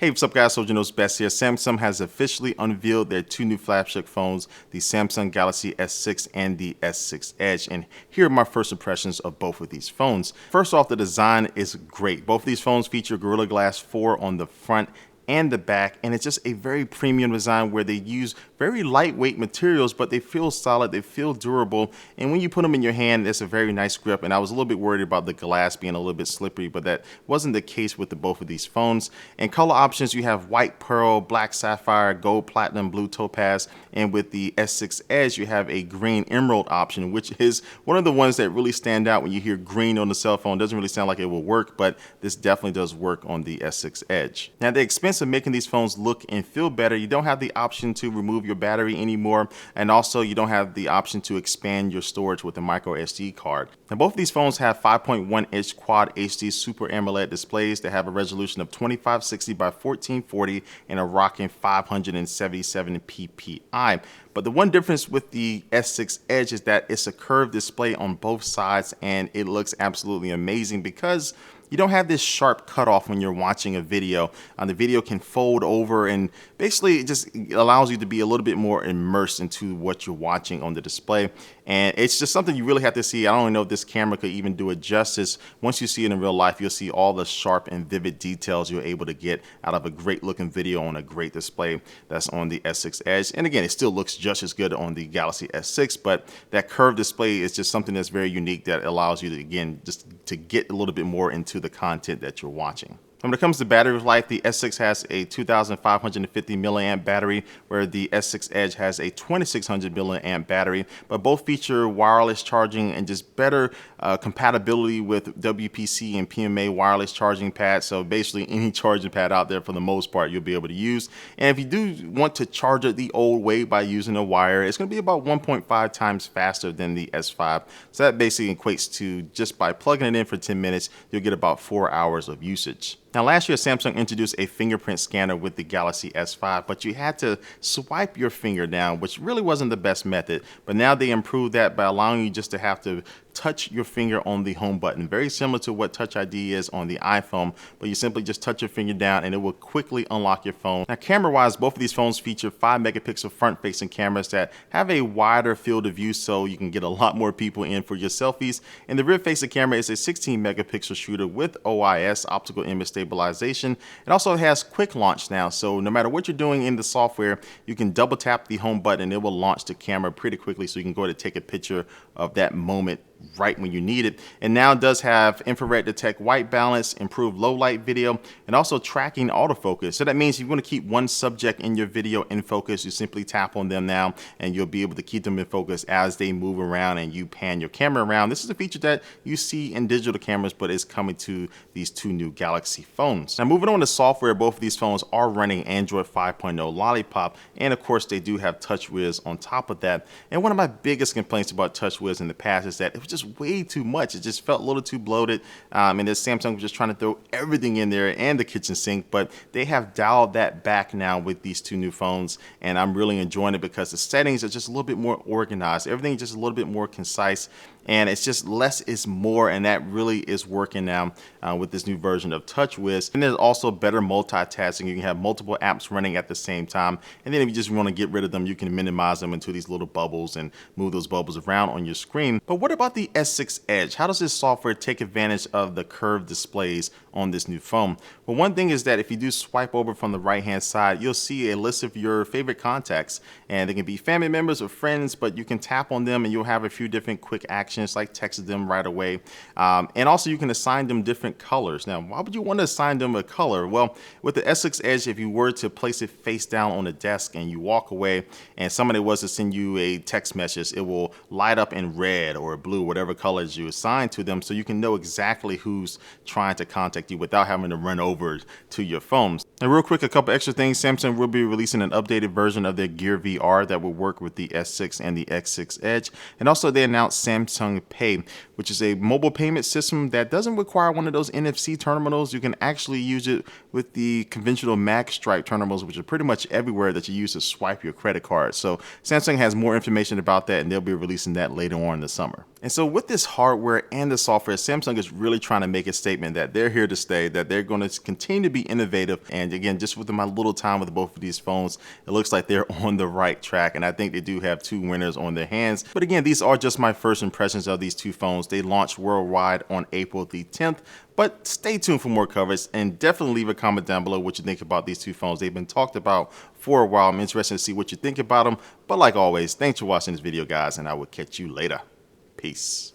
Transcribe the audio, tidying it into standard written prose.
Hey, what's up guys, Soldier Knows Best here. Samsung has officially unveiled their two new flagship phones, the Samsung Galaxy S6 and the S6 Edge. And here are my first impressions of both of these phones. First off, the design is great. Both of these phones feature Gorilla Glass 4 on the front and the back, and it's just a very premium design where they use very lightweight materials, but they feel solid, they feel durable, and when you put them in your hand, it's a very nice grip. And I was a little bit worried about the glass being a little bit slippery, but that wasn't the case with both of these phones. And color options, you have white pearl, black sapphire, gold platinum, blue topaz, and with the S6 Edge, you have a green emerald option, which is one of the ones that really stand out when you hear green on the cell phone. It doesn't really sound like it will work, but this definitely does work on the S6 Edge. Now, the expense of making these phones look and feel better, you don't have the option to remove your battery anymore, and also you don't have the option to expand your storage with a micro SD card. Now, both of these phones have 5.1-inch Quad HD Super AMOLED displays that have a resolution of 2560 by 1440 and a rocking 577 ppi. But the one difference with the S6 Edge is that it's a curved display on both sides, and it looks absolutely amazing because you don't have this sharp cutoff when you're watching a video. The video can fold over, and basically it just allows you to be a little bit more immersed into what you're watching on the display. And it's just something you really have to see. I don't know if this camera could even do it justice. Once you see it in real life, you'll see all the sharp and vivid details you're able to get out of a great looking video on a great display that's on the S6 Edge. And again, it still looks just as good on the Galaxy S6, but that curved display is just something that's very unique that allows you to, again, just to get a little bit more into the content that you're watching. When it comes to battery life, the S6 has a 2,550 milliamp battery, where the S6 Edge has a 2,600 milliamp battery, but both feature wireless charging and just better compatibility with WPC and PMA wireless charging pads. So basically any charging pad out there, for the most part, you'll be able to use. And if you do want to charge it the old way by using a wire, it's going to be about 1.5 times faster than the S5. So that basically equates to, just by plugging it in for 10 minutes, you'll get about 4 hours of usage. Now, last year, Samsung introduced a fingerprint scanner with the Galaxy S5, but you had to swipe your finger down, which really wasn't the best method. But now they improved that by allowing you just to have to touch your finger on the home button, very similar to what Touch ID is on the iPhone, but you simply just touch your finger down and it will quickly unlock your phone. Now, camera-wise, both of these phones feature 5-megapixel front-facing cameras that have a wider field of view, so you can get a lot more people in for your selfies. And the rear-facing camera is a 16-megapixel shooter with OIS, optical image stabilization. It also has quick launch now, so no matter what you're doing in the software, you can double tap the home button and it will launch the camera pretty quickly, so you can go ahead and take a picture of that moment right when you need it. And now it does have infrared detect white balance, improved low light video, and also tracking autofocus. So that means if you want to keep one subject in your video in focus, you simply tap on them now and you'll be able to keep them in focus as they move around and you pan your camera around. This is a feature that you see in digital cameras, but it's coming to these two new Galaxy phones. Now, moving on to software, both of these phones are running Android 5.0 Lollipop, and of course they do have TouchWiz on top of that. And one of my biggest complaints about TouchWiz in the past is that it was just way too much. It just felt a little too bloated, and this Samsung was just trying to throw everything in there and the kitchen sink, but they have dialed that back now with these two new phones, and I'm really enjoying it because the settings are just a little bit more organized. Everything is just a little bit more concise, and it's just less is more, and that really is working now with this new version of TouchWiz. And there's also better multitasking. You can have multiple apps running at the same time, and then if you just want to get rid of them, you can minimize them into these little bubbles and move those bubbles around on your screen. But what about the S6 Edge? How does this software take advantage of the curved displays on this new phone? Well, one thing is that if you do swipe over from the right hand side, you'll see a list of your favorite contacts, and they can be family members or friends, but you can tap on them and you'll have a few different quick actions like texting them right away. And also you can assign them different colors. Now, why would you want to assign them a color? Well, with the S6 Edge, if you were to place it face down on the desk and you walk away and somebody was to send you a text message, it will light up in red or blue, whatever colors you assign to them, so you can know exactly who's trying to contact you without having to run over to your phones. And real quick, a couple extra things. Samsung will be releasing an updated version of their Gear VR that will work with the S6 and the X6 Edge. And also they announced Samsung Samsung Pay, which is a mobile payment system that doesn't require one of those NFC terminals. You can actually use it with the conventional magstripe terminals, which are pretty much everywhere that you use to swipe your credit card. So Samsung has more information about that, and they'll be releasing that later on in the summer. And so with this hardware and the software, Samsung is really trying to make a statement that they're here to stay, that they're going to continue to be innovative. And again, just with my little time with both of these phones, it looks like they're on the right track. And I think they do have two winners on their hands. But again, these are just my first impressions of these two phones. They launched worldwide on April the 10th. But stay tuned for more coverage, and definitely leave a comment down below what you think about these two phones. They've been talked about for a while. I'm interested to see what you think about them. But like always, thanks for watching this video, guys, and I will catch you later. Peace.